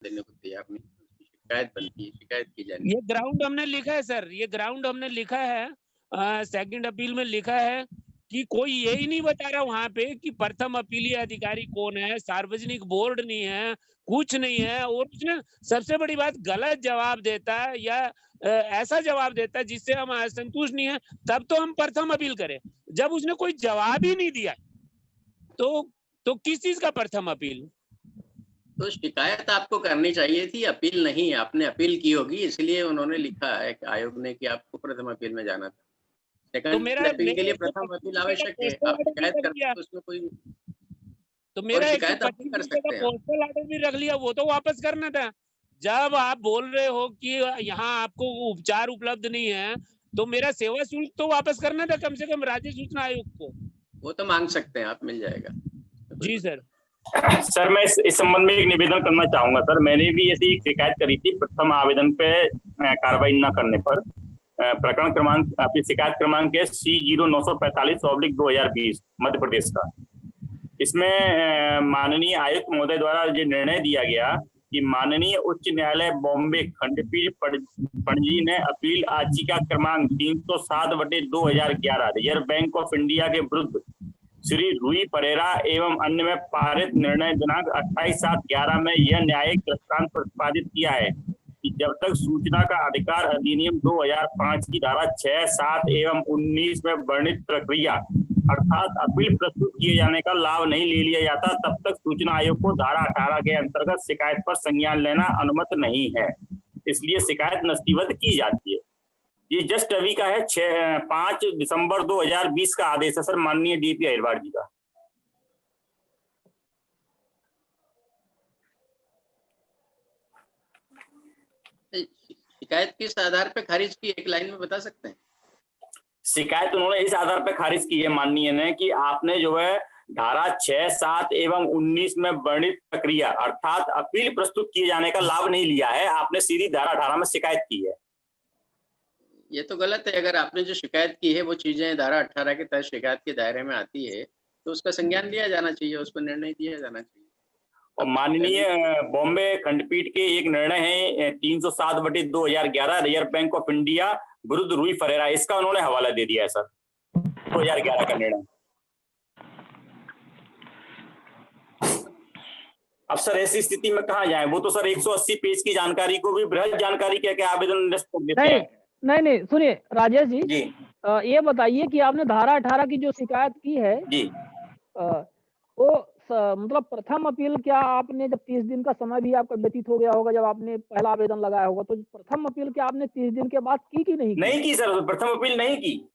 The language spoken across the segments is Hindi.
देने को तैयार नहीं, उसकी शिकायत बनती है, शिकायत की जानी। ये ग्राउंड हमने लिखा है सर, ये ग्राउंड हमने लिखा है, सेकंड अपील में लिखा है कि कोई यही नहीं बता रहा वहां पे कि प्रथम अपीलीय अधिकारी कौन है, सार्वजनिक बोर्ड नहीं है, कुछ नहीं है। और उसने सबसे बड़ी बात गलत जवाब देता है या ऐसा जवाब देता है जिससे हम असंतुष्ट नहीं है, तब तो हम प्रथम अपील करें। जब उसने कोई जवाब ही नहीं दिया तो किस चीज का प्रथम अपील? तो शिकायत आपको करनी चाहिए थी, अपील नहीं। आपने अपील की होगी, इसलिए उन्होंने लिखा है आयोग ने कि आपको प्रथम अपील में जाना था। तो सेकंड अपील के लिए प्रथम अपील 125 आवश्यक है। पोस्टल आप ऑर्डर भी शिकायत रख करते लिया, हैं तो उसमें कोई तो और मेरा शिकायत आप नहीं 125 कर रुपए का सकते हैं। पोस्टल ऑर्डर भी रख लिया, वो तो वापस करना था। जब आप बोल रहे हो कि यहाँ आपको उपचार उपलब्ध नहीं है, तो मेरा सेवा शुल्क तो वापस करना था कम से कम राज्य सूचना आयोग को। वो तो मांग सकते हैं आप, मिल जाएगा। जी सर। सर मैं इस संबंध में एक निवेदन करना चाहूंगा सर। मैंने भी ऐसी एक शिकायत करी थी प्रथम आवेदन पे कार्रवाई न करने पर। प्रकरण क्रमांक आपकी शिकायत क्रमांक है C0945/2020 मध्य प्रदेश का। इसमें माननीय आयुक्त महोदय द्वारा ये निर्णय दिया गया कि माननीय उच्च न्यायालय बॉम्बे खंडपीठ पणजी ने अपील याचिका क्रमांक 307/2011 रिजर्व बैंक ऑफ इंडिया के विरुद्ध श्री रूई परेरा एवं अन्य में पारित निर्णय दिनांक 28/7/11 में यह न्यायिक दृष्टांत प्रतिपादित किया है कि जब तक सूचना का अधिकार अधिनियम 2005 की धारा 6, 7 एवं 19 में वर्णित प्रक्रिया अर्थात अपील प्रस्तुत किए जाने का लाभ नहीं ले लिया जाता, तब तक सूचना आयोग को धारा 18 के अंतर्गत शिकायत पर संज्ञान लेना अनुमत नहीं है। इसलिए शिकायत नस्तीबद्ध की जाती है। ये जस्ट अभी का है 5 दिसंबर 2020 का आदेश है सर, माननीय डीपी अहिरवार जी का। शिकायत किस आधार पे खारिज की, एक लाइन में बता सकते हैं? शिकायत उन्होंने इस आधार पर खारिज की है माननीय ने कि आपने जो है धारा 6, 7 एवं 19 में वर्णित प्रक्रिया अर्थात अपील प्रस्तुत किए जाने का लाभ नहीं लिया है, आपने सीधी धारा 18 में शिकायत की है। ये तो गलत है। अगर आपने जो शिकायत की है वो चीजें धारा 18 के तहत शिकायत के दायरे में आती है तो उसका संज्ञान लिया जाना चाहिए, उस पर निर्णय दिया जाना चाहिए। और माननीय बॉम्बे खंडपीठ के एक निर्णय है 307/2011 रिजर्व बैंक ऑफ इंडिया विरुद्ध रूई परेरा, इसका उन्होंने हवाला दे दिया है सर, 2011 का निर्णय। अब सर ऐसी स्थिति में कहाँ जाए? वो तो सर 180 पेज की जानकारी को भी बृहद जानकारी कह के आवेदन देते हैं। नहीं सुनिए राजेश जी, जी ये बताइए कि आपने धारा 18 की जो शिकायत की है जी, वो मतलब प्रथम अपील, क्या आपने जब 30 दिन का समय भी आपका व्यतीत हो गया होगा जब आपने पहला आवेदन लगाया होगा, तो प्रथम अपील क्या आपने 30 दिन के बाद की कि नहीं की? नहीं की सर, प्रथम अपील नहीं की।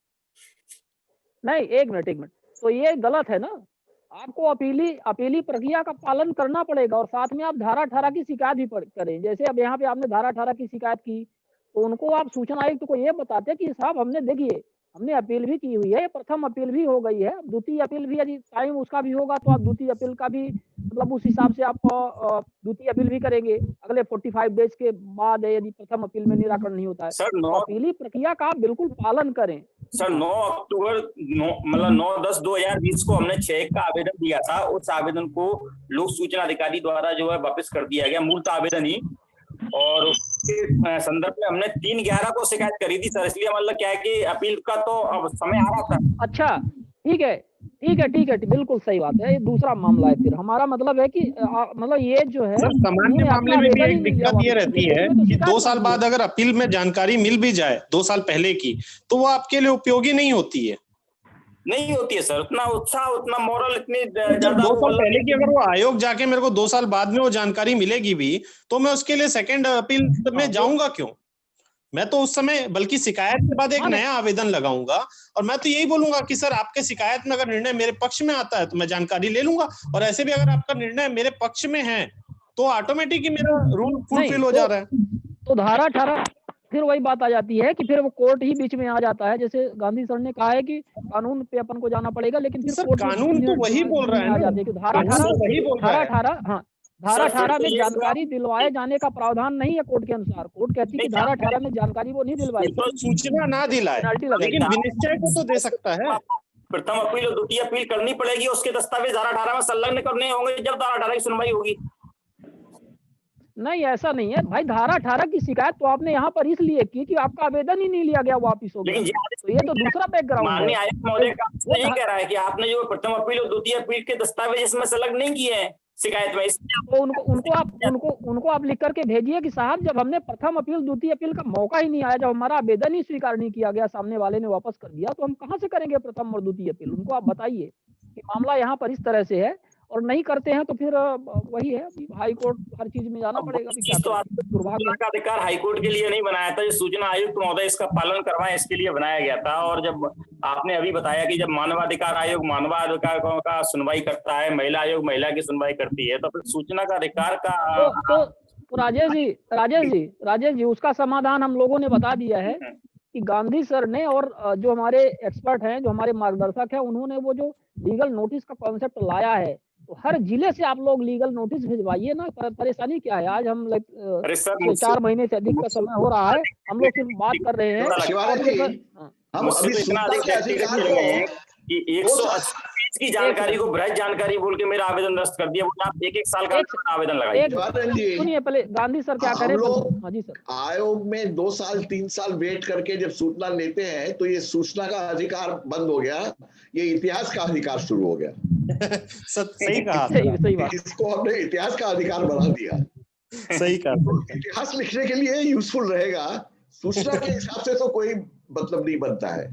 नहीं, एक मिनट, तो ये गलत है ना। आपको अपीली प्रक्रिया का पालन करना पड़ेगा और साथ में आप धारा 18 की शिकायत भी करें। जैसे अब यहाँ पे आपने धारा 18 की शिकायत की तो उनको आप सूचना आयुक्त को ये बताते कि साहब हमने देखिए हमने अपील भी की हुई है, प्रथम अपील भी हो गई है, द्वितीय अपील भी यदि टाइम उसका भी होगा तो आप द्वितीय अपील का भी मतलब उस हिसाब से आप द्वितीय अपील भी करेंगे अगले 45 डेज के बाद यदि प्रथम अपील में निराकरण नहीं होता है। सर तो अपीली प्रक्रिया का आप बिल्कुल पालन करें। सर 9 अक्टूबर मतलब 9/10/2020 को हमने 6 का आवेदन दिया था। उस आवेदन को लोक सूचना अधिकारी द्वारा जो है वापस कर दिया गया, मूलतः आवेदन ही, और उसके संदर्भ में हमने 3/11 को शिकायत करी थी सर। इसलिए मतलब क्या है कि अपील का तो अब समय आ रहा था। अच्छा ठीक है, बिल्कुल सही बात है। ये दूसरा मामला है। फिर हमारा मतलब है कि मतलब ये जो है सर सामान्य मामले में भी एक दिक्कत ये रहती है कि 2 साल बाद अगर अपील में जानकारी मिल भी जाए 2 साल पहले की, तो वो आपके लिए उपयोगी नहीं होती है सर। उतना उत्साह, उतना मोरल, इतनी ज्यादा 2 साल पहले की अगर वो आयोग जाके मेरे को 2 साल बाद में वो जानकारी मिलेगी भी तो मैं उसके लिए सेकंड अपील में जाऊंगा क्यों? मैं तो उस समय बल्कि शिकायत के बाद एक नया आवेदन लगाऊंगा और मैं तो यही बोलूंगा कि सर आपके शिकायत में अगर निर्णय मेरे पक्ष में आता है तो मैं जानकारी ले लूंगा, और ऐसे भी अगर आपका निर्णय मेरे पक्ष में है तो ऑटोमेटिक ही मेरा रूल फुलफिल हो जा रहा है। तो धारा 18 फिर वही बात आ जाती है कि फिर वो कोर्ट ही बीच में आ जाता है। जैसे गांधी सर ने कहा है कि कानून पे अपन को जाना पड़ेगा, लेकिन फिर कोर्ट कानून तो वही बोल रहा है ना, धारा 18 में जानकारी दिलवाए जाने का प्रावधान नहीं है कोर्ट के अनुसार। कोर्ट कहती है कि धारा 18 में जानकारी वो नहीं दिलवाई, तो सूचना ना दिलाए लेकिन विनिश्चय को तो दे सकता है। प्रथम अपील और द्वितीय अपील करनी पड़ेगी, उसके दस्तावेज धारा 18 में संलग्न करने होंगे जब धारा 18 की सुनवाई होगी। नहीं ऐसा नहीं है भाई, धारा 18 की शिकायत तो आपने यहाँ पर इसलिए की कि आपका आवेदन ही नहीं लिया गया, वापिस हो गया। लेकिन तो ये तो दूसरा बैकग्राउंड माननीय है। आयुक्त महोदय का यही कह रहा है कि आपने जो प्रथम अपील और द्वितीय अपील के दस्तावेज इसमें संलग्न नहीं किए हैं शिकायत में, तो उनको आप लिख करके भेजिए कि साहब जब हमने प्रथम अपील द्वितीय अपील का मौका ही नहीं आया, जब हमारा आवेदन ही स्वीकार नहीं किया गया, सामने वाले ने वापस कर दिया, तो हम कहाँ से करेंगे प्रथम और द्वितीय अपील। उनको आप बताइए कि मामला यहाँ पर इस तरह से है, और नहीं करते हैं तो फिर वही है, हाई कोर्ट हर चीज में जाना पड़ेगा। सूचना का अधिकार हाईकोर्ट के लिए नहीं बनाया था, ये सूचना आयुक्त महोदय इसका पालन करवाएं इसके लिए बनाया गया था। और जब आपने अभी बताया कि जब मानवाधिकार आयोग मानवाधिकारों का सुनवाई करता है, महिला आयोग महिला की सुनवाई करती है, तो फिर सूचना का अधिकार का तो राजेश जी उसका समाधान हम लोगों ने बता दिया है कि गांधी सर ने और जो हमारे एक्सपर्ट हैं, जो हमारे मार्गदर्शक हैं, उन्होंने वो जो लीगल नोटिस का कॉन्सेप्ट लाया है, तो हर जिले से आप लोग लीगल नोटिस भिजवाइए ना। परेशानी क्या है, आज हम 4 महीने से अधिक का समय हो रहा है, हम लोग सिर्फ बात कर रहे हैं। हम अभी सूचना कि 180 पेज की जानकारी को बृहद जानकारी बोल के मेरा आवेदन रद्द कर दिया। बोला आप 1 साल का आवेदन लगाइए। सुनिए पहले गांधी सर क्या करें। हाँ जी सर। आयोग में 2 साल 3 साल वेट करके जब सूचना लेते हैं तो ये सूचना का अधिकार बंद हो गया, ये इतिहास का अधिकार शुरू हो गया। सही कहा, सही बात। इसको हमने इतिहास का अधिकार बना दिया। सही कहा। इतिहास लिखने के लिए यूजफुल रहेगा, सूचना के हिसाब से तो कोई मतलब नहीं बनता है।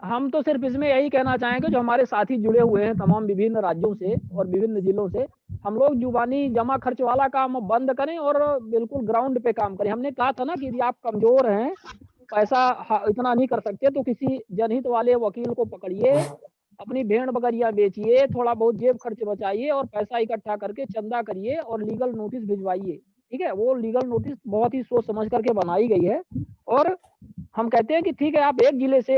हम तो सिर्फ इसमें यही कहना चाहेंगे, जो हमारे साथी जुड़े हुए हैं तमाम विभिन्न राज्यों से और विभिन्न जिलों से, हम लोग जुबानी जमा खर्च वाला काम बंद करें और बिल्कुल ग्राउंड पे काम करें। हमने कहा था ना कि यदि आप कमजोर हैं, पैसा इतना नहीं कर सकते, तो किसी जनहित वाले वकील को पकड़िए, अपनी भेड़ बकरियां बेचिए, थोड़ा बहुत जेब खर्च बचाइए और पैसा इकट्ठा करके चंदा करिए और लीगल नोटिस भिजवाइए। ठीक है, वो लीगल नोटिस बहुत ही सोच समझ करके बनाई गई है। और हम कहते हैं कि ठीक है, आप 1 जिले से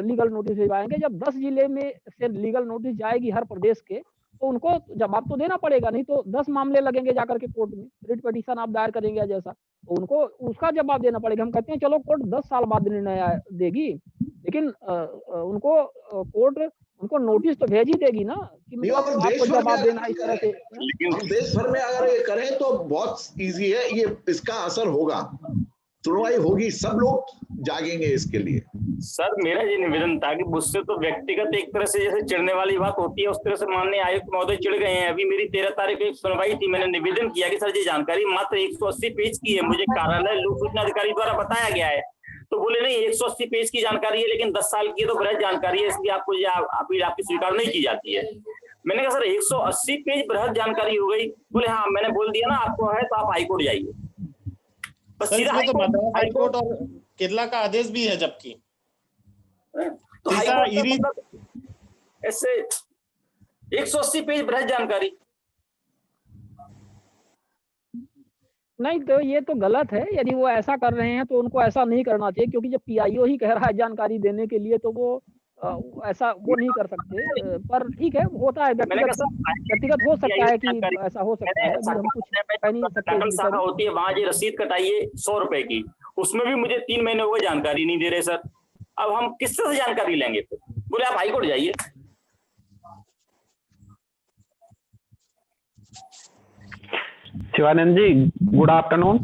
लीगल नोटिस भिजवाएंगे, जब 10 जिले में से लीगल नोटिस जाएगी हर प्रदेश के, तो उनको जवाब तो देना पड़ेगा, नहीं तो 10 मामले लगेंगे जाकर के कोर्ट में, रिट पिटीशन आप दायर करेंगे जैसा, तो उनको उसका जवाब देना पड़ेगा। हम कहते हैं चलो कोर्ट 10 साल बाद निर्णय देगी, लेकिन उनको कोर्ट उनको नोटिस तो भेज ही देगी ना कि मतलब आपको जवाब देना इस तरह से। हम देश भर में अगर ये करें तो बहुत इजी है, ये इसका असर होगा, सुनवाई होगी, सब लोग जागेंगे इसके लिए। सर मेरा ये निवेदन था कि मुझसे तो व्यक्तिगत एक तरह से जैसे चिढ़ने वाली बात होती है, उस तरह से माननीय आयुक्त महोदय चिढ़ गए हैं। अभी मेरी 13 तारीख को एक सुनवाई थी, मैंने निवेदन किया कि सर ये जानकारी मात्र 180 पेज की है, मुझे कार्यालय लोक सूचना अधिकारी द्वारा बताया गया है। तो बोले नहीं 180 पेज की जानकारी है, लेकिन 10 साल की है तो बृहद जानकारी है, इसलिए आपको अपील आपकी स्वीकार नहीं की जाती है। मैंने कहा सर 180 पेज बृहद जानकारी हो गई। बोले हाँ मैंने बोल दिया ना आपको है, तो आप हाईकोर्ट जाइए। तो हाई कोर्ट और केरला का आदेश भी है, जबकि तो हाईकोर्ट ऐसे 180 पेज बृहद जानकारी नहीं, तो ये तो गलत है। यदि वो ऐसा कर रहे हैं तो उनको ऐसा नहीं करना चाहिए, क्योंकि जब पीआईओ ही कह रहा है जानकारी देने के लिए, तो वो ऐसा वो नहीं कर सकते। पर ठीक है, होता है, व्यक्तिगत हो सकता है कि ऐसा हो सकता है, हम कुछ कह नहीं सकते। होती है वहां जी रसीद कटाइए 100 रुपए की, उसमें भी मुझे 3 महीने हुए जानकारी नहीं दे रहे सर। अब हम किससे से जानकारी लेंगे? फिर बोले आप हाईकोर्ट जाइए। शिवानंद जी गुड आफ्टरनून।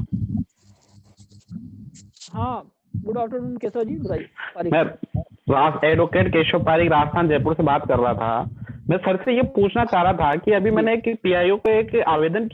हाँ गुड आफ्टरनून केशव जी। मैं एडवोकेट केशव पारिक राजस्थान जयपुर से बात कर रहा था। मैं सर से ये पूछना चाह रहा था कि अभी मैंने एक पीआईओ को एक आवेदन